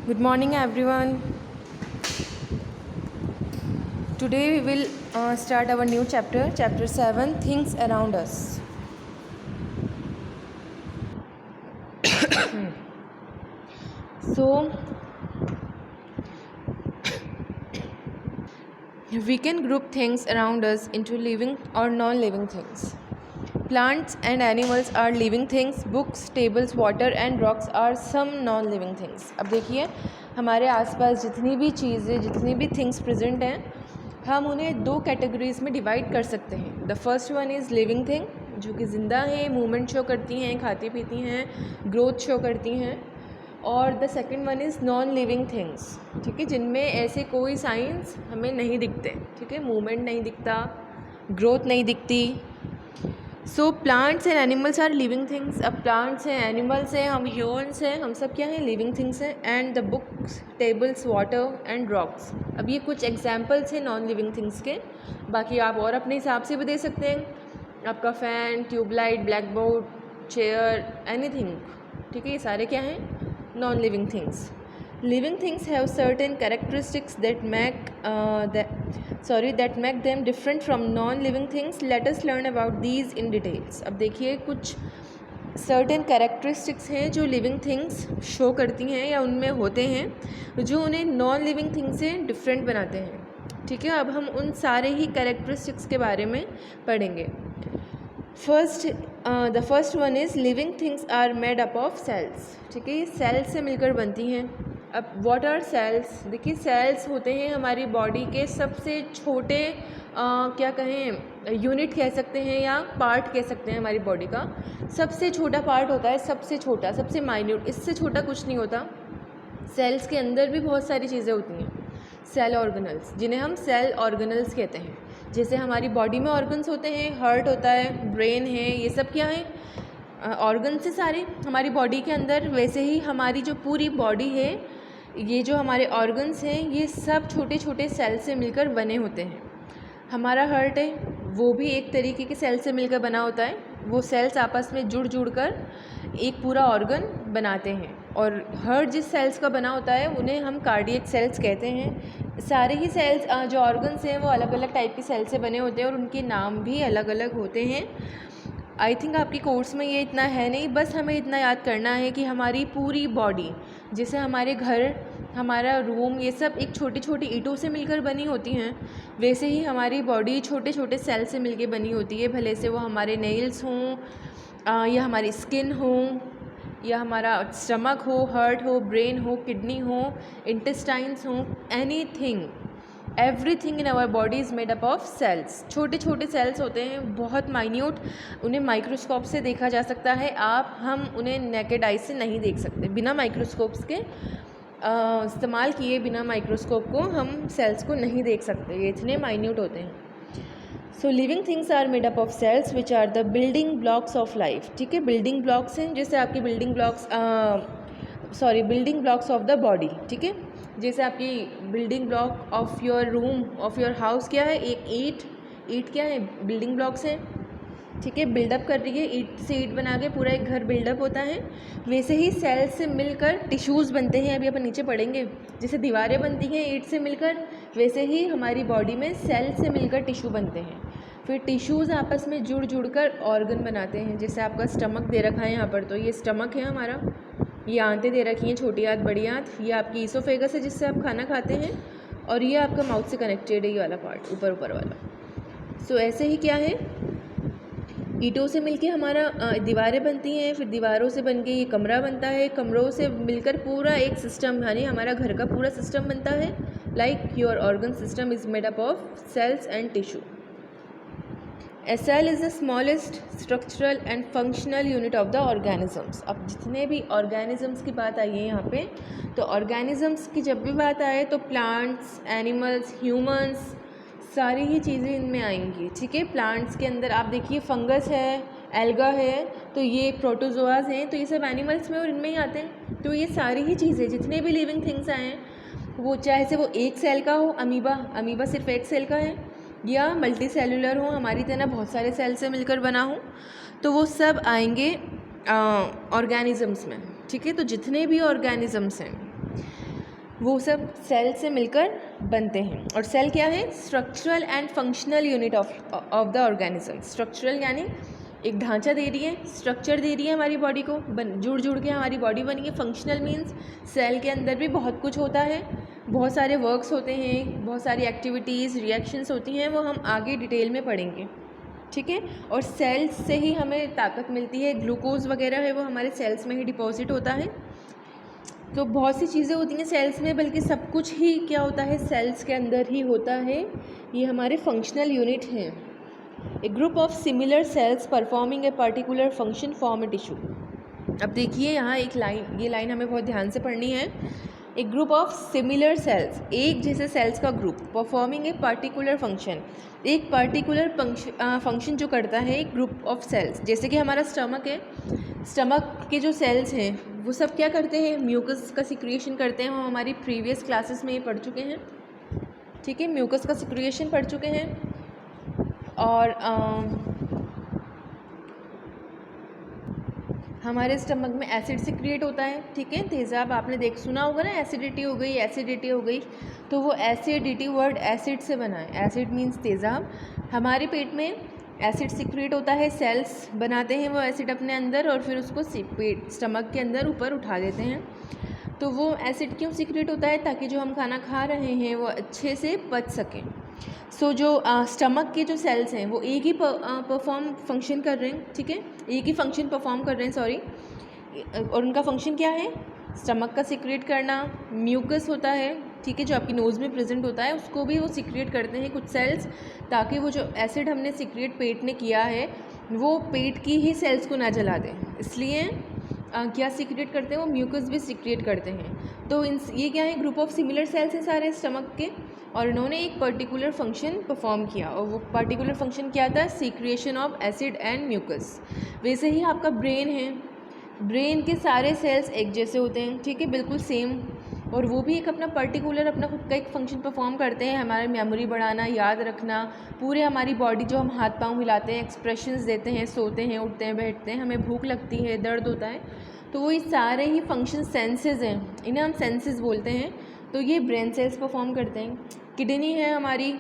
Good morning, everyone. Today we will start our new chapter, chapter 7, Things Around Us. So, we can group things around us into living or non-living things. Plants and animals are living things. Books, tables, water and rocks are some non-living things. अब देखिए हमारे आसपास जितनी भी चीज़ें, जितनी भी things present हैं, हम उन्हें दो कैटेगरीज में डिवाइड कर सकते हैं. The first one is living thing, जो कि ज़िंदा हैं, मूवमेंट शो करती हैं, खाती पीती हैं, ग्रोथ शो करती हैं. और the second one is non living things, ठीक है, जिनमें ऐसे कोई साइंस हमें नहीं दिखते, ठीक है, मूवमेंट नहीं दिखता, ग्रोथ नहीं दिखती. So plants and animals are living things. अब प्लांट्स हैं, एनिमल्स हैं, हम ह्यूमन्स हैं, हम सब क्या हैं, लिविंग थिंग्स हैं. And the books, tables, water and rocks. अब ये कुछ एग्जाम्पल्स हैं नॉन लिविंग थिंग्स के. बाकी आप और अपने हिसाब से भी दे सकते हैं. आपका fan, tubelight, black board, chair, anything, ठीक है, ये सारे क्या हैं, non living things. Living things have certain characteristics that make them different from non-living things. Let us learn about these in details. अब देखिए कुछ certain characteristics हैं जो living things show करती हैं या उनमें होते हैं जो उन्हें non-living things से different बनाते हैं. ठीक है, अब हम उन सारे ही characteristics के बारे में पढ़ेंगे. The first one is living things are made up of cells. ठीक है, ये सेल्स से मिलकर बनती हैं. अब व्हाट आर सेल्स? देखिए सेल्स होते हैं हमारी बॉडी के सबसे छोटे क्या कहें, यूनिट कह सकते हैं या पार्ट कह सकते हैं. हमारी बॉडी का सबसे छोटा पार्ट होता है, सबसे छोटा, सबसे माइन्यूट, इससे छोटा कुछ नहीं होता. सेल्स के अंदर भी बहुत सारी चीज़ें होती हैं, सेल ऑर्गेनल्स, जिन्हें हम सेल ऑर्गेनल्स कहते हैं. जैसे हमारी बॉडी में ऑर्गन्स होते हैं, हार्ट होता है, ब्रेन है, ये सब क्या है, ऑर्गन्स से सारे हमारी बॉडी के अंदर. वैसे ही हमारी जो पूरी बॉडी है, ये जो हमारे ऑर्गन्स हैं, ये सब छोटे छोटे सेल से मिलकर बने होते हैं. हमारा हार्ट है, वो भी एक तरीके के सेल से मिलकर बना होता है. वो सेल्स आपस में जुड़ कर एक पूरा ऑर्गन बनाते हैं. और हार्ट जिस सेल्स का बना होता है उन्हें हम कार्डियक सेल्स कहते हैं. सारे ही सेल्स जो ऑर्गन्स हैं वो अलग अलग टाइप के सेल से बने होते हैं और उनके नाम भी अलग अलग होते हैं. आई थिंक आपकी कोर्स में ये इतना है नहीं, बस हमें इतना याद करना है कि हमारी पूरी बॉडी, जैसे हमारे घर, हमारा रूम, ये सब एक छोटी छोटी ईंटों से मिलकर बनी होती हैं, वैसे ही हमारी बॉडी छोटे छोटे सेल से मिलकर बनी होती है. भले से वो हमारे नेल्स हों या हमारी स्किन हो या हमारा स्टमक हो, हार्ट हो, ब्रेन हो, किडनी हो, इंटेस्टाइन्स हो, anything, everything in our body is made up of cells. छोटे छोटे सेल्स होते हैं, बहुत माइन्यूट. उन्हें माइक्रोस्कोप से देखा जा सकता है. हम उन्हें नेकेड आई से नहीं देख सकते. बिना माइक्रोस्कोप्स के इस्तेमाल किए बिना माइक्रोस्कोप को हम सेल्स को नहीं देख सकते, ये इतने माइन्यूट होते हैं. So living things are made up of cells which are the building blocks of life. ठीक है, बिल्डिंग ब्लॉक्स हैं, जैसे आपकी building blocks of the body. ठीक है, जैसे आपकी building block of your room, of your house क्या है, एक ईंट क्या है, बिल्डिंग ब्लॉक्स हैं. ठीक है, बिल्डअप कर रही है, ईंट से ईंट बना के पूरा एक घर बिल्डअप होता है. वैसे ही सेल्स से मिलकर टिश्यूज़ बनते हैं. अभी अपन नीचे पढ़ेंगे, जैसे दीवारें बनती हैं ईंट से मिलकर, वैसे ही हमारी बॉडी में सेल से मिलकर टिश्यू बनते हैं. फिर टिश्यूज़ आपस में जुड़ कर ऑर्गन बनाते हैं. जैसे आपका स्टमक दे रखा है यहाँ पर, तो ये स्टमक है हमारा. ये आंतें दे रखी हैं, छोटी आंत, बड़ी आंत. ये आपकी ईसोफेगस है जिससे आप खाना खाते हैं. और ये आपका माउथ से कनेक्टेड है, ये वाला पार्ट, ऊपर वाला. सो ऐसे ही क्या है, ईंटों से मिलके हमारा दीवारें बनती हैं. फिर दीवारों से बनके ये कमरा बनता है. कमरों से मिलकर पूरा एक सिस्टम, यानी हमारा घर का पूरा सिस्टम बनता है. Like your organ system is made up of cells and tissue. A cell is the smallest structural and functional unit of the organisms. अब जितने भी organisms की बात आई है यहाँ पे, तो organisms की जब भी बात आए तो plants, animals, humans, सारी ही चीज़ें इनमें आएंगी. ठीक है, प्लांट्स के अंदर आप देखिए फंगस है, एल्गा है, तो ये प्रोटोजोआज हैं, तो ये सब एनिमल्स में और इनमें ही आते हैं. तो ये सारी ही चीज़ें, जितने भी लिविंग थिंग्स आए हैं, वो चाहे से वो एक सेल का हो, अमीबा सिर्फ एक सेल का है, या मल्टी सेलुलर हो, हमारी तरह बहुत सारे सेल से मिलकर बना हो, तो वो सब आएंगे ऑर्गेनिज़म्स में. ठीक है, तो जितने भी ऑर्गेनिज़म्स हैं वो सब सेल से मिलकर बनते हैं। और सेल क्या है? Structural and functional unit of the organism. Structural यानी एक ढांचा दे रही है, स्ट्रक्चर दे रही है हमारी बॉडी को, जुड़ जुड़ के हमारी बॉडी बनी है। फंक्शनल मीन्स सेल के अंदर भी बहुत कुछ होता है, बहुत सारे वर्क्स होते हैं, बहुत सारी एक्टिविटीज़, रिएक्शंस होती हैं, वो हम आगे डिटेल में पढ़ेंगे, ठीक है। और सेल्स से ही हमें ताकत मिलती है, ग्लूकोज वगैरह है वो हमारे सेल्स में ही डिपॉजिट होता है। तो बहुत सी चीज़ें होती हैं सेल्स में, बल्कि सब कुछ ही क्या होता है सेल्स के अंदर ही होता है। ये हमारे फंक्शनल यूनिट हैं। A group of similar cells performing a particular function form a tissue. अब देखिए यहाँ एक लाइन, ये लाइन हमें बहुत ध्यान से पढ़नी है। A group of similar sales, एक जैसे सेल्स का group, performing a particular function, एक पर्टिकुलर फंक्शन जो करता है एक ग्रुप ऑफ सेल्स। जैसे कि हमारा स्टमक है, स्टमक के जो सेल्स हैं वो सब क्या करते हैं? म्यूकस का सिक्रिएशन करते हैं। हम हमारी प्रीवियस क्लासेस में ये पढ़ चुके हैं, ठीक है, म्यूकस का सिक्रिएशन पढ़ चुके हैं। और हमारे स्टमक में एसिड सिक्रिएट होता है, ठीक है, तेज़ाब आपने सुना होगा ना, एसिडिटी हो गई, एसिडिटी हो गई, तो वो एसिडिटी वर्ड एसिड से बना है। एसिड मीन्स तेज़ाब। हमारे पेट में एसिड सिक्रिएट होता है, सेल्स बनाते हैं वो एसिड अपने अंदर, और फिर उसको पेट स्टमक के अंदर ऊपर उठा देते हैं। तो वो एसिड क्यों सिक्रिएट होता है? ताकि जो हम खाना खा रहे हैं वो अच्छे से पच सकें। सो जो स्टमक के जो सेल्स हैं वो एक ही फंक्शन कर रहे हैं, ठीक है, एक ही फंक्शन परफॉर्म कर रहे हैं, सॉरी। और उनका फंक्शन क्या है? स्टमक का सिक्रिएट करना। म्यूकस होता है, ठीक है, जो आपकी नोज़ में प्रेजेंट होता है, उसको भी वो सिक्रिएट करते हैं कुछ सेल्स, ताकि वो जो एसिड हमने सिक्रिएट पेट ने किया है वो पेट की ही सेल्स को ना जला दें। इसलिए क्या सिक्रिएट करते हैं? वो म्यूकस भी सिक्रिएट करते हैं। तो ये क्या है? ग्रुप ऑफ सिमिलर सेल्स हैं सारे स्टमक के, और इन्होंने एक पर्टिकुलर फंक्शन परफॉर्म किया, और वो पर्टिकुलर फंक्शन क्या था? Secretion of acid and mucus. वैसे ही आपका ब्रेन है, ब्रेन के सारे सेल्स एक जैसे होते हैं, ठीक है, बिल्कुल सेम, और वो भी एक अपना पर्टिकुलर अपना खुद का एक फंक्शन परफॉर्म करते हैं। हमारी मेमोरी बढ़ाना, याद रखना, पूरे हमारी बॉडी जो हम हाथ पांव हिलाते हैं, एक्सप्रेशंस देते हैं, सोते हैं, उठते हैं, बैठते हैं, हमें भूख लगती है, दर्द होता है, तो वो ये सारे ही फंक्शन सेंसेस हैं, इन्हें हम सेंसेस बोलते हैं। तो ये ब्रेन सेल्स परफॉर्म करते हैं। किडनी है हमारी,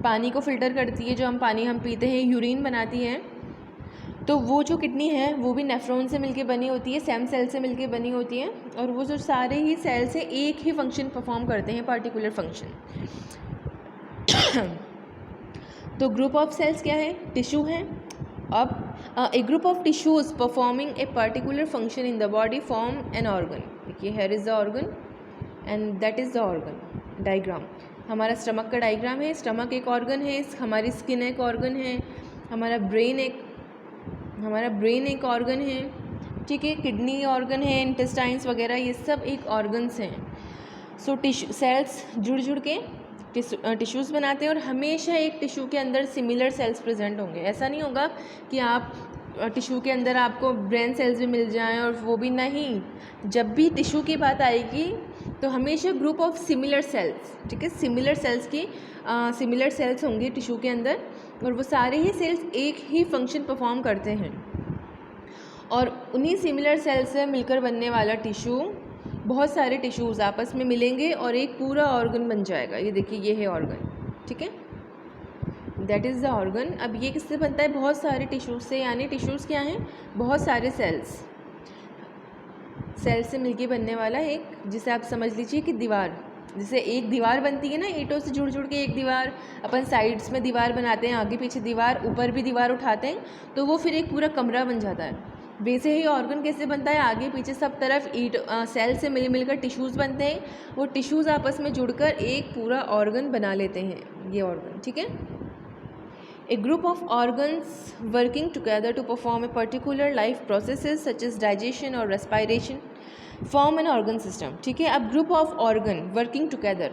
पानी को फ़िल्टर करती है, जो हम पानी हम पीते हैं, यूरिन बनाती है। तो वो जो किडनी है वो भी नेफ्रॉन से मिलके बनी होती है, स्टेम सेल से मिलके बनी होती है, और वो जो सारे ही सेल्स हैं एक ही फंक्शन परफॉर्म करते हैं, पर्टिकुलर फंक्शन। तो ग्रुप ऑफ सेल्स क्या है? टिश्यू है। अब a group of tissues performing a particular function in the body form an organ. देखिए, here is the organ and that is the organ. Diagram हमारा stomach का diagram है। Stomach एक organ है, हमारी स्किन एक ऑर्गन है, हमारा ब्रेन एक ऑर्गन है, ठीक है, किडनी ऑर्गन है, इंटेस्टाइन्स वगैरह ये सब एक ऑर्गन्स हैं। सो टिश्यू सेल्स जुड़ जुड़ के टिश्यूज़ बनाते हैं, और हमेशा एक टिश्यू के अंदर सिमिलर सेल्स प्रेजेंट होंगे। ऐसा नहीं होगा कि आप टिश्यू के अंदर आपको ब्रेन सेल्स भी मिल जाएं, और वो भी नहीं। जब भी टिश्यू की बात आएगी तो हमेशा ग्रुप ऑफ सिमिलर सेल्स, ठीक है, सिमिलर सेल्स होंगे टिश्यू के अंदर, और वो सारे ही सेल्स एक ही फंक्शन परफॉर्म करते हैं, और उन्हीं सिमिलर सेल्स से मिलकर बनने वाला टिश्यू, बहुत सारे टिश्यूज़ आपस में मिलेंगे और एक पूरा ऑर्गन बन जाएगा। ये देखिए, ये है ऑर्गन, ठीक है, दैट इज़ द ऑर्गन। अब ये किससे बनता है? बहुत सारे टिश्यूज़ से, यानी टिश्यूज़ क्या हैं? बहुत सारे सेल्स से मिलके बनने वाला एक, जिसे आप समझ लीजिए कि दीवार, जैसे एक दीवार बनती है ना, ईंटों से जुड़ जुड़ के एक दीवार, अपन साइड्स में दीवार बनाते हैं, आगे पीछे दीवार, ऊपर भी दीवार उठाते हैं, तो वो फिर एक पूरा कमरा बन जाता है। वैसे ही ऑर्गन कैसे बनता है? आगे पीछे सब तरफ सेल से मिलकर टिश्यूज़ बनते हैं, वो टिश्यूज़ आपस में जुड़कर एक पूरा ऑर्गन बना लेते हैं, ये ऑर्गन, ठीक है। A group of organs working together to perform a particular life processes such as digestion और respiration form an organ system, ठीक है। अब group of organ working together,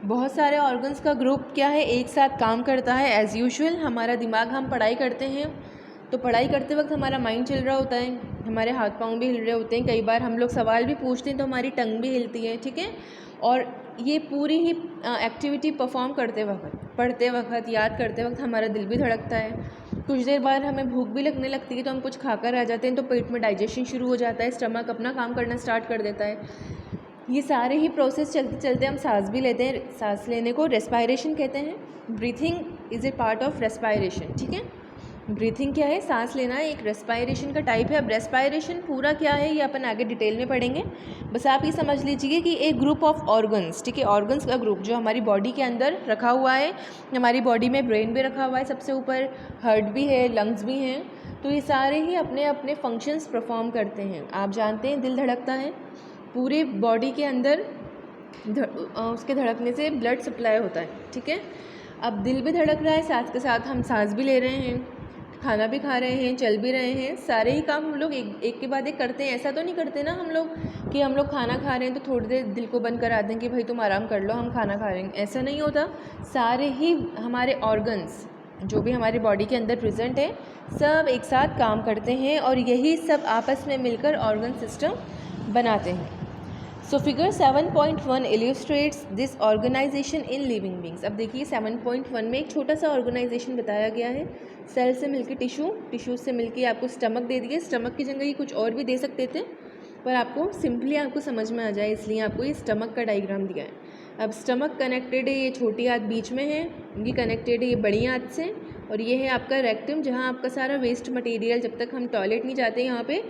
बहुत सारे ऑर्गन्स का ग्रुप क्या है? एक साथ काम करता है। एज़ यूजुअल हमारा दिमाग, हम पढ़ाई करते हैं तो पढ़ाई करते वक्त हमारा माइंड चल रहा होता है, हमारे हाथ पाँव भी हिल रहे होते हैं, कई बार हम लोग सवाल भी पूछते हैं तो हमारी टंग भी हिलती है, ठीक है। और ये पूरी ही एक्टिविटी परफॉर्म करते वक्त, पढ़ते वक्त, याद करते वक्त हमारा दिल भी धड़कता है। कुछ देर बाद हमें भूख भी लगने लगती है, तो हम कुछ खाकर आ जाते हैं, तो पेट में डाइजेशन शुरू हो जाता है, स्टमक अपना काम करना स्टार्ट कर देता है। ये सारे ही प्रोसेस चलते चलते हम सांस भी लेते हैं। सांस लेने को रेस्पायरेशन कहते हैं। Breathing is a part of respiration, ठीक है। ब्रीथिंग क्या है? सांस लेना एक रेस्पायरेशन का टाइप है। अब रेस्पायरेशन पूरा क्या है ये अपन आगे डिटेल में पढ़ेंगे। बस आप ये समझ लीजिए कि एक ग्रुप ऑफ ऑर्गन्स, ठीक है, ऑर्गन्स का ग्रुप जो हमारी बॉडी के अंदर रखा हुआ है। हमारी बॉडी में ब्रेन भी रखा हुआ है सबसे ऊपर, हार्ट भी है, लंग्स भी हैं। तो ये सारे ही अपने अपने फंक्शंस परफॉर्म करते हैं। आप जानते हैं दिल धड़कता है, पूरे बॉडी के अंदर उसके धड़कने से ब्लड सप्लाई होता है, ठीक है। अब दिल भी धड़क रहा है, साथ के साथ हम सांस भी ले रहे हैं, खाना भी खा रहे हैं, चल भी रहे हैं। सारे ही काम हम लोग एक के बाद एक करते हैं। ऐसा तो नहीं करते ना हम लोग कि हम लोग खाना खा रहे हैं तो थोड़ी देर दिल को बंद करा दें कि भाई तुम आराम कर लो, हम खाना खा रहे हैं। ऐसा नहीं होता। सारे ही हमारे ऑर्गन्स जो भी हमारी बॉडी के अंदर प्रेजेंट है सब एक साथ काम करते हैं और यही सब आपस में मिलकर ऑर्गन सिस्टम बनाते हैं। So figure 7.1 illustrates this organisation in living beings. अब देखिए 7.1 में एक छोटा सा ऑर्गेनाइजेशन बताया गया है। सेल से मिलकर टिश्यू, टिश्यू से मिलकर आपको स्टमक दे दिए। स्टमक की जगह ये कुछ और भी दे सकते थे, पर आपको सिंपली आपको समझ में आ जाए इसलिए आपको ये स्टमक का डायग्राम दिया है। अब स्टमक कनेक्टेड है, ये छोटी आंत बीच में है, ये कनेक्टेड है ये बड़ी आंत से, और ये है आपका रेक्टम जहाँ आपका सारा वेस्ट मटेरियल जब तक हम टॉयलेट नहीं जाते यहाँ पे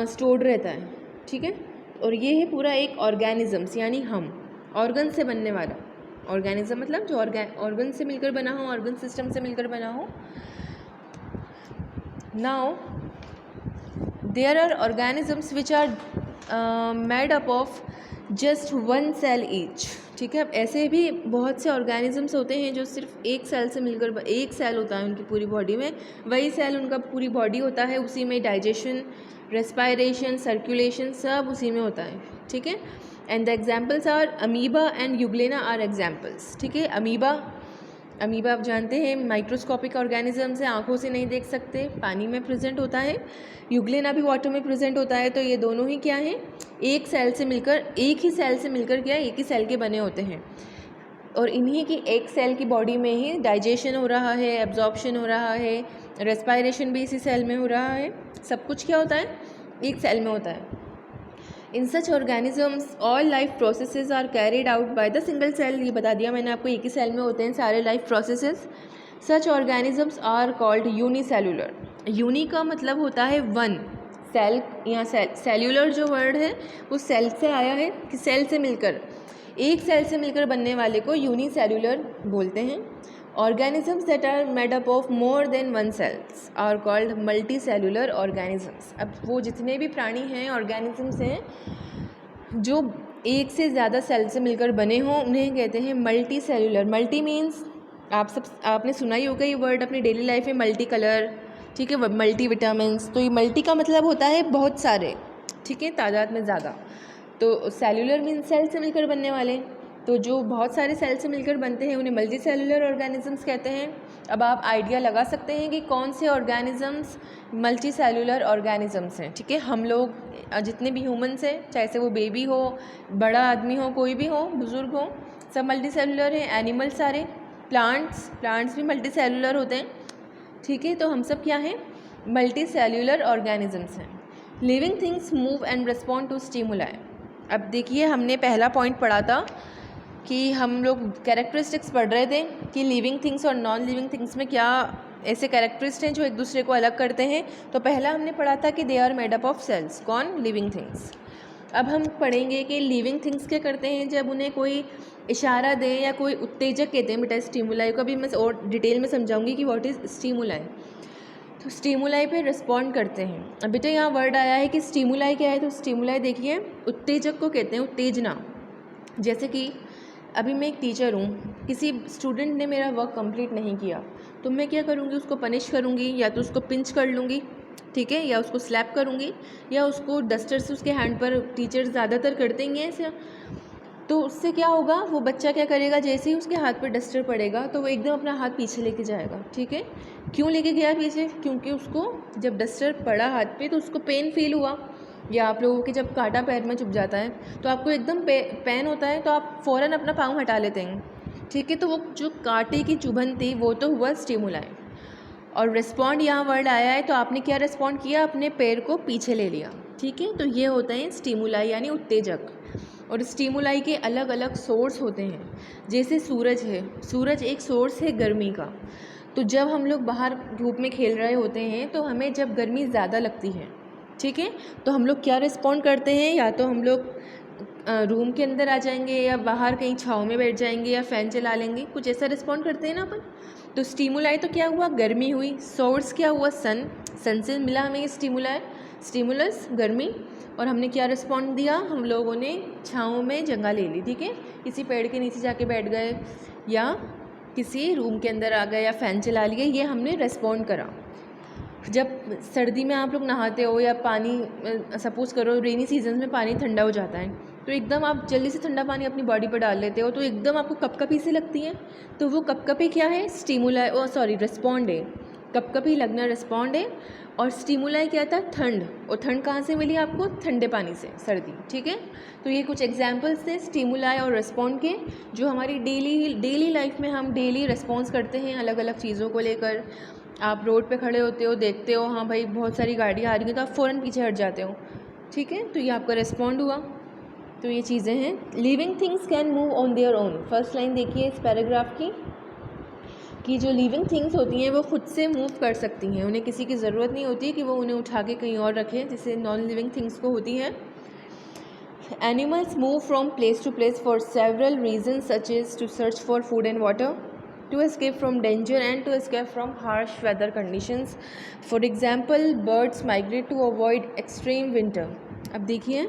स्टोर्ड रहता है, ठीक है। और ये है पूरा एक ऑर्गेनिजम्स, यानी हम ऑर्गन से बनने वाला। ऑर्गेनिज्म मतलब जो ऑर्गन से मिलकर बना हो, ऑर्गन सिस्टम से मिलकर बना हो। Now there are organisms which are made up of just one cell each, ठीक है। अब ऐसे भी बहुत से ऑर्गेनिजम्स होते हैं जो सिर्फ एक सेल से मिलकर, एक सेल होता है उनकी पूरी बॉडी में, वही सेल उनका पूरी बॉडी होता है, उसी में डाइजेशन, रेस्पायरेशन, सर्कुलेशन सब उसी में होता है, ठीक है। And the examples are amoeba and euglena are examples, ठीक है। अमीबा आप जानते हैं माइक्रोस्कोपिक ऑर्गेनिजम्स है, आंखों से नहीं देख सकते, पानी में प्रेजेंट होता है। यूग्लेना भी वाटर में प्रेजेंट होता है। तो ये दोनों ही क्या हैं? एक सेल से मिलकर, एक ही सेल से मिलकर क्या, एक ही सेल के बने होते हैं। और इन्हीं की एक सेल की बॉडी में ही डाइजेशन हो रहा है, एब्जॉर्प्शन हो रहा है, रेस्पायरेशन भी इसी सेल में हो रहा है। सब कुछ क्या होता है? एक सेल में होता है। In such organisms all life processes are carried out by the single cell. ये बता दिया मैंने आपको, एक ही सेल में होते हैं सारे life processes. Such organisms are called unicellular. Uni का मतलब होता है वन, सेल, यहाँ सेल्यूलर जो वर्ड है वो सेल से आया है कि सेल से मिलकर, एक सेल से मिलकर बनने वाले को यूनिसेलुलर बोलते हैं। Organisms that are made up of more than one cells are called multicellular organisms. अब वो जितने भी प्राणी हैं, ऑर्गेनिजम्स हैं जो एक से ज़्यादा सेल से मिलकर बने हों, उन्हें कहते हैं मल्टी सेलुलर। मल्टी मीन्स आपने सुना ही होगा ये वर्ड अपनी डेली लाइफ में, मल्टी कलर, ठीक है, मल्टी विटामिन्स। तो ये मल्टी का मतलब होता है बहुत सारे, ठीक है, तादाद में ज़्यादा। तो सेलुलर मीन्स सेल से मिलकर बनने वाले। तो जो बहुत सारे सेल से मिलकर बनते हैं उन्हें मल्टी सेलुलर ऑर्गेनिजम्स कहते हैं। अब आप आइडिया लगा सकते हैं कि कौन से ऑर्गेनिजम्स मल्टी सेलुलर ऑर्गेनिजम्स हैं, ठीक है। हम लोग जितने भी ह्यूमन्स हैं, चाहे से वो बेबी हो, बड़ा आदमी हो, कोई भी हो, बुज़ुर्ग हो, सब मल्टी सेलुलर हैं। एनिमल सारे, प्लांट्स भी मल्टी सेलुलर होते हैं, ठीक है। तो हम सब क्या हैं? मल्टी सेलुलर ऑर्गेनिजम्स हैं। Living things move and respond to stimuli. अब देखिए हमने पहला पॉइंट पढ़ा था कि हम लोग कैरेक्टरिस्टिक्स पढ़ रहे थे कि लिविंग थिंग्स और नॉन लिविंग थिंग्स में क्या ऐसे कैरेक्टरिस्टिक्स हैं जो एक दूसरे को अलग करते हैं। तो पहला हमने पढ़ा था कि they are made up of cells. कौन? Living things. अब हम पढ़ेंगे कि लिविंग थिंग्स क्या करते हैं जब उन्हें कोई इशारा दें या कोई उत्तेजक कहते हैं बेटा स्टिमुलाई को। अभी मैं और डिटेल में समझाऊंगी कि व्हाट इज़ स्टिमुलाई। तो स्टिमुलाई पे रिस्पॉन्ड करते हैं। अब बेटा यहाँ वर्ड आया है कि स्टिमुलाई क्या है, तो स्टिमुलाई देखिए उत्तेजक को कहते हैं, उत्तेजना। जैसे कि अभी मैं एक टीचर हूँ, किसी स्टूडेंट ने मेरा वर्क कंप्लीट नहीं किया तो मैं क्या करूँगी? उसको पनिश करूँगी, या तो उसको पिंच कर लूँगी, ठीक है, या उसको स्लैप करूँगी, या उसको डस्टर से उसके हैंड पर, टीचर ज़्यादातर करते ही हैं ऐसे। तो उससे क्या होगा? वो बच्चा क्या करेगा? जैसे ही उसके हाथ पर डस्टर पड़ेगा तो वो एकदम अपना हाथ पीछे लेके जाएगा, ठीक है। क्यों लेके गया पीछे? क्योंकि उसको जब डस्टर पड़ा हाथ पे तो उसको पेन फील हुआ। या आप लोगों के जब कांटा पैर में चुभ जाता है तो आपको एकदम पेन होता है तो आप फ़ौरन अपना पाँव हटा लेते हैं, ठीक है। तो वो जो कांटे की चुभन थी वो तो हुआ स्टिमुलाई। और रिस्पॉन्ड यहाँ वर्ड आया है तो आपने क्या रिस्पॉन्ड किया? अपने पैर को पीछे ले लिया, ठीक है। तो ये होता है स्टिमुलाई यानी उत्तेजक। और स्टिमुलाई के अलग अलग सोर्स होते हैं। जैसे सूरज है, सूरज एक सोर्स है गर्मी का। तो जब हम लोग बाहर धूप में खेल रहे होते हैं तो हमें जब गर्मी ज़्यादा लगती है, ठीक है, तो हम लोग क्या रिस्पॉन्ड करते हैं, या तो हम लोग रूम के अंदर आ जाएंगे या बाहर कहीं छाँव में बैठ जाएंगे या फ़ैन चला लेंगे, कुछ ऐसा रिस्पॉन्ड करते हैं ना अपन। तो स्टिमुलाई तो क्या हुआ, गर्मी हुई। सोर्स क्या हुआ, सन, सन से मिला हमें स्टिमुलाई, स्टिमुलस गर्मी, और हमने क्या रिस्पॉन्ड दिया, हम लोगों ने छाँव में जगह ले ली, ठीक है, किसी पेड़ के नीचे जाके बैठ गए या किसी रूम के अंदर आ गए या फ़ैन चला लिए, ये हमने रिस्पॉन्ड करा। जब सर्दी में आप लोग नहाते हो या पानी, सपोज़ करो रेनी सीजन में पानी ठंडा हो जाता है, तो एकदम आप जल्दी से ठंडा पानी अपनी बॉडी पर डाल लेते हो, तो एकदम आपको कपकपी सी लगती है। तो वो कपकपी क्या है, स्टिमुलाई, रिस्पॉन्ड है। कपकपी लगना रिस्पॉन्ड है। और स्टिमुलाई क्या था, ठंड, और ठंड कहाँ से मिली आपको, ठंडे पानी से, सर्दी, ठीक है। तो ये कुछ एग्जांपल्स थे स्टिमुलाई और रिस्पॉन्ड के, जो हमारी डेली लाइफ में हम डेली रिस्पॉन्स करते हैं अलग अलग चीज़ों को लेकर। आप रोड पे खड़े होते हो, देखते हो हाँ भाई बहुत सारी गाड़ियाँ आ रही हैं, तो आप फ़ौरन पीछे हट जाते हो, ठीक है, तो ये आपका रिस्पॉन्ड हुआ। तो ये चीज़ें हैं। Living things can move on their own. First line देखिए इस पैराग्राफ की, कि जो लिविंग थिंग्स होती हैं वो खुद से मूव कर सकती हैं, उन्हें किसी की ज़रूरत नहीं होती कि वो उन्हें उठा के कहीं और रखें, जिससे नॉन लिविंग थिंग्स को होती है। Animals move from place to place for several reason, such is to search for food and water, to escape from danger and to escape from harsh weather conditions. For example, birds migrate to avoid extreme winter. अब देखिए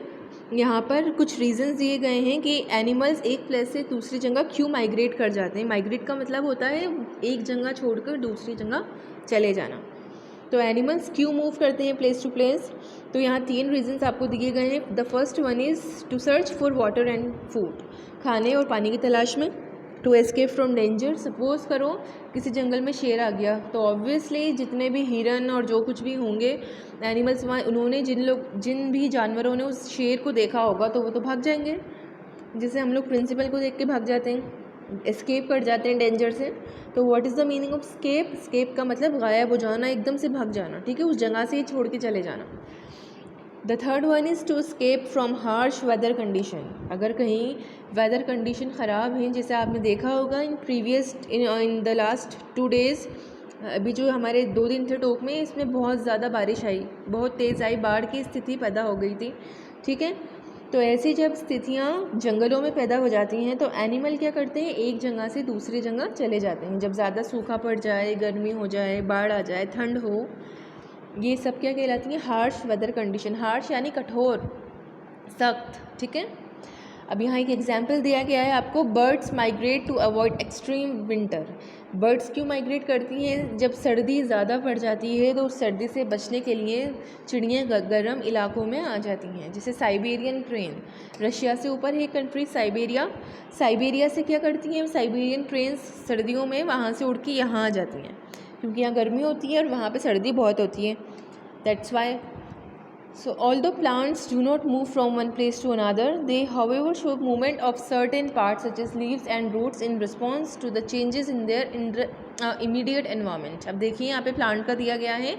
यहाँ पर कुछ reasons दिए गए हैं कि animals एक प्लेस से दूसरी जगह क्यों माइग्रेट कर जाते हैं। माइग्रेट का मतलब होता है एक जगह छोड़कर दूसरी जगह चले जाना। तो एनिमल्स क्यों मूव करते हैं प्लेस टू प्लेस, तो यहाँ 3 रीजंस आपको दिए गए हैं। The first one is to search for water and food, खाने और पानी की तलाश में। To escape from danger, suppose करो किसी जंगल में शेर आ गया, तो ऑब्वियसली जितने भी हिरन और जो कुछ भी होंगे एनिमल्स वहाँ, उन्होंने जिन भी जानवरों ने उस शेर को देखा होगा तो वो तो भाग जाएंगे, जैसे हम लोग प्रिंसिपल को देख के भाग जाते हैं, एस्केप कर जाते हैं डेंजर से। तो what is the meaning of escape, escape का मतलब गायब हो जाना, एकदम से भाग जाना, ठीक है, उस जगह से ही छोड़ के चले जाना। The third one is to escape from harsh weather condition. अगर कहीं वेदर कंडीशन ख़राब है, जैसे आपने देखा होगा इन द लास्ट 2 डेज़, अभी जो हमारे 2 दिन थे टोक में, इसमें बहुत ज़्यादा बारिश आई, बहुत तेज़ आई, बाढ़ की स्थिति पैदा हो गई थी, ठीक है। तो ऐसी जब स्थितियाँ जंगलों में पैदा हो जाती हैं तो एनिमल क्या करते हैं, एक जगह से दूसरी जगह चले जाते हैं। जब ज़्यादा सूखा पड़ जाए, गर्मी हो जाए, बाढ़ आ जाए, ठंड हो, ये सब क्या कहलाती हैं, हार्श वेदर कंडीशन। हार्श यानी कठोर, सख्त, ठीक है। अब यहाँ एक एग्जाम्पल दिया गया है आपको, birds migrate to avoid extreme winter. Birds क्यों माइग्रेट करती हैं, जब सर्दी ज़्यादा पड़ जाती है तो उस सर्दी से बचने के लिए चिड़ियाँ गर्म इलाकों में आ जाती हैं, जैसे साइबेरियन क्रेन। रशिया से ऊपर है कंट्री साइबेरिया, साइबेरिया से क्या करती हैं, साइबेरियन क्रेन्स सर्दियों में वहाँ से उड़ के यहाँ आ जाती हैं, क्योंकि यहाँ गर्मी होती है और वहाँ पे सर्दी बहुत होती है, that's why. So although plants do not move from one place to another, they however show movement of certain parts such as leaves and roots in response to the changes in their immediate environment. अब देखिए यहाँ पे plant का दिया गया है,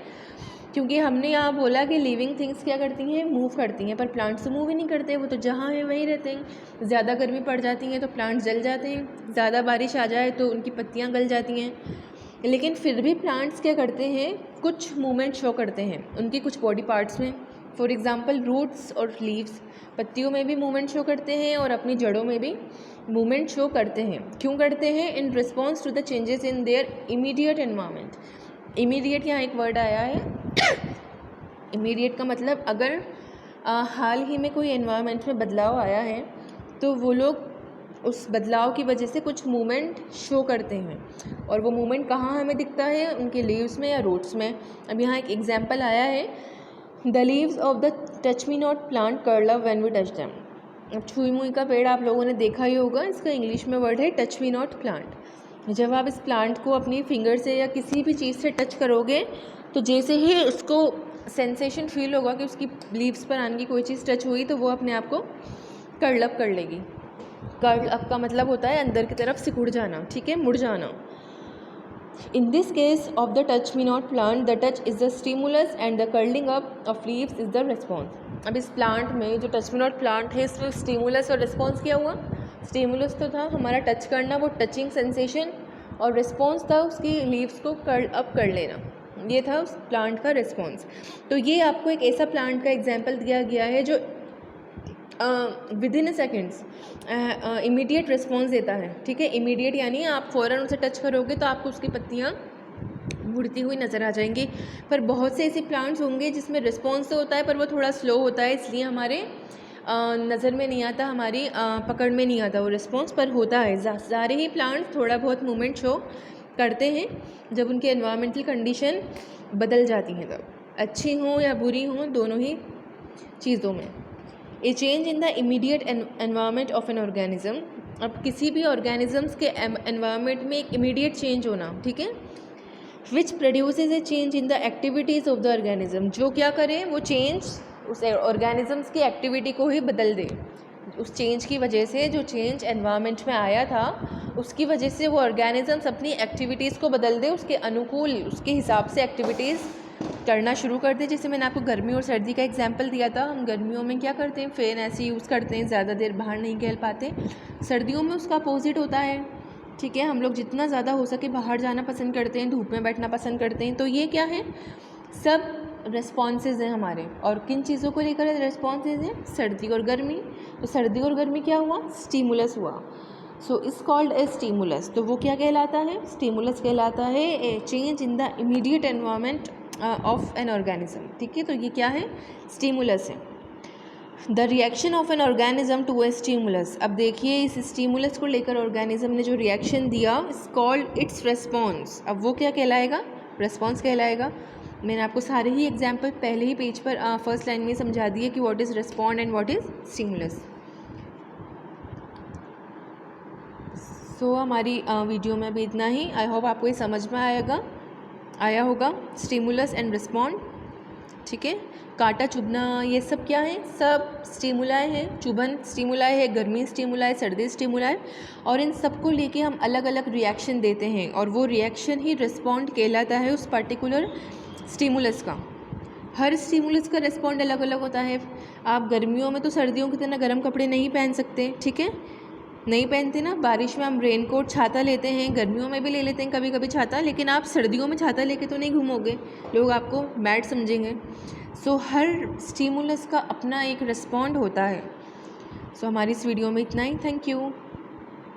क्योंकि हमने यहाँ बोला कि लिविंग थिंग्स क्या करती हैं, मूव करती हैं, पर प्लांट्स तो मूव ही नहीं करते, वो तो जहाँ है वहीं रहते हैं। ज़्यादा गर्मी पड़ जाती है तो प्लांट्स जल जाते हैं, ज़्यादा बारिश आ जाए तो उनकी पत्तियाँ गल जाती हैं, लेकिन फिर भी प्लांट्स क्या करते हैं, कुछ मूवमेंट शो करते हैं उनके कुछ बॉडी पार्ट्स में। फॉर एग्ज़ाम्पल रूट्स और लीव्स, पत्तियों में भी मूवमेंट शो करते हैं और अपनी जड़ों में भी मूवमेंट शो करते हैं। क्यों करते हैं, in response to the changes in their immediate environment. Immediate यहाँ एक वर्ड आया है, इमीडिएट का मतलब अगर हाल ही में कोई एनवायरनमेंट में बदलाव आया है तो वो लोग उस बदलाव की वजह से कुछ मूवमेंट शो करते हैं, और वो मूवमेंट कहाँ हमें दिखता है, उनके लीव्स में या रूट्स में। अब यहाँ एक एग्जाम्पल आया है, the leaves of the touch me not plant curl up when we touch them. अब छुई मुई का पेड़ आप लोगों ने देखा ही होगा, इसका इंग्लिश में वर्ड है टच मी नॉट प्लांट। जब आप इस प्लांट को अपनी फिंगर से या किसी भी चीज़ से टच करोगे तो जैसे ही उसको सेंसेशन फील होगा कि उसकी लीव्स पर आने की कोई चीज़ टच हुई तो वो अपने आप को कर्ल अप कर लेगी। कर्ल अप का मतलब होता है अंदर की तरफ सिकुड़ जाना, ठीक है, मुड़ जाना। In this case of the touch me not plant, the touch is the stimulus and the curling up of leaves is the response. अब इस प्लांट में जो टच मी नॉट प्लांट है, इसमें स्टिमुलस और रिस्पॉन्स क्या हुआ? स्टिमुलस तो था हमारा टच करना, वो टचिंग सेंसेशन, और रिस्पॉन्स था उसकी लीव्स को कर्ल अप कर लेना, ये था उस प्लांट का रिस्पॉन्स। तो ये आपको एक ऐसा प्लांट का एग्जाम्पल दिया गया है जो with in seconds immediate response देता है, ठीक है। इमीडिएट यानी आप फ़ौरन उसे टच करोगे तो आपको उसकी पत्तियाँ मुड़ती हुई नज़र आ जाएंगी। पर बहुत से ऐसे प्लांट्स होंगे जिसमें रिस्पॉन्स तो होता है पर वो थोड़ा स्लो होता है, इसलिए हमारे नज़र में नहीं आता, हमारी पकड़ में नहीं आता वो रिस्पॉन्स, पर होता है। सारे ही प्लांट्स थोड़ा बहुत मूवमेंट शो करते हैं जब उनकी एनवायरमेंटल कंडीशन बदल जाती हैं, तब अच्छी हों या बुरी हों, दोनों ही चीज़ों में। ए change in the immediate environment of an organism, अब किसी भी ऑर्गेनिजम्स के एनवायरनमेंट में एक इमीडिएट चेंज होना, ठीक है, which produces A change in the activities of the organism, जो क्या करे, वो चेंज उस ऑर्गेनिजम्स की एक्टिविटी को ही बदल दे। उस चेंज की वजह से, जो चेंज एनवायरनमेंट में आया था उसकी वजह से वो ऑर्गेनिजम्स अपनी एक्टिविटीज़ को बदल दे, उसके अनुकूल, उसके हिसाब से एक्टिविटीज़ करना शुरू कर दे। जैसे मैंने आपको गर्मी और सर्दी का एग्जांपल दिया था, हम गर्मियों में क्या करते हैं, फ़ैन ऐसे यूज़ करते हैं, ज़्यादा देर बाहर नहीं खेल पाते। सर्दियों में उसका अपोजिट होता है, ठीक है, हम लोग जितना ज़्यादा हो सके बाहर जाना पसंद करते हैं, धूप में बैठना पसंद करते हैं। तो ये क्या है, सब रिस्पॉन्सेज हैं हमारे। और किन चीज़ों को लेकर रिस्पॉन्सेज हैं, सर्दी और गर्मी। तो सर्दी और गर्मी क्या हुआ, स्टिमुलस हुआ, सो इस कॉल्ड ए स्टिमुलस। तो वो क्या कहलाता है, स्टिमुलस कहलाता है a change in the immediate environment of an organism, ठीक है। तो ये क्या है, स्टिमुलस है। The reaction of an organism to a stimulus, अब देखिए इस स्टिमुलस को लेकर ऑर्गेनिज्म ने जो रिएक्शन दिया, इस कॉल्ड इट्स रिस्पॉन्स। अब वो क्या कहलाएगा, रिस्पॉन्स कहलाएगा। मैंने आपको सारे ही एग्जाम्पल पहले ही पेज पर फर्स्ट लाइन में समझा दिए कि what is respond and what is stimulus. So हमारी वीडियो में भी इतना ही। आई होप आपको ये समझ में आया होगा स्टिमुलस एंड रिस्पॉन्ड, ठीक है। कांटा चुभना, ये सब क्या है, सब स्टिमुलाई है। चुभन स्टिमुलाई है, गर्मी स्टिमुलाई, सर्दी स्टिमुलाई, और इन सब को लेके हम अलग अलग रिएक्शन देते हैं, और वो रिएक्शन ही रिस्पॉन्ड कहलाता है उस पर्टिकुलर स्टिमुलस का। हर स्टिमुलस का रिस्पॉन्ड अलग अलग होता है। आप गर्मियों में तो सर्दियों की तरह गर्म कपड़े नहीं पहन सकते, ठीक है, नहीं पहनते ना। बारिश में हम रेनकोट, छाता लेते हैं, गर्मियों में भी ले लेते हैं कभी कभी छाता, लेकिन आप सर्दियों में छाता लेके तो नहीं घूमोगे, लोग आपको मैड समझेंगे। सो हर स्टिमुलस का अपना एक रिस्पॉन्ड होता है। सो हमारी इस वीडियो में इतना ही। Thank you.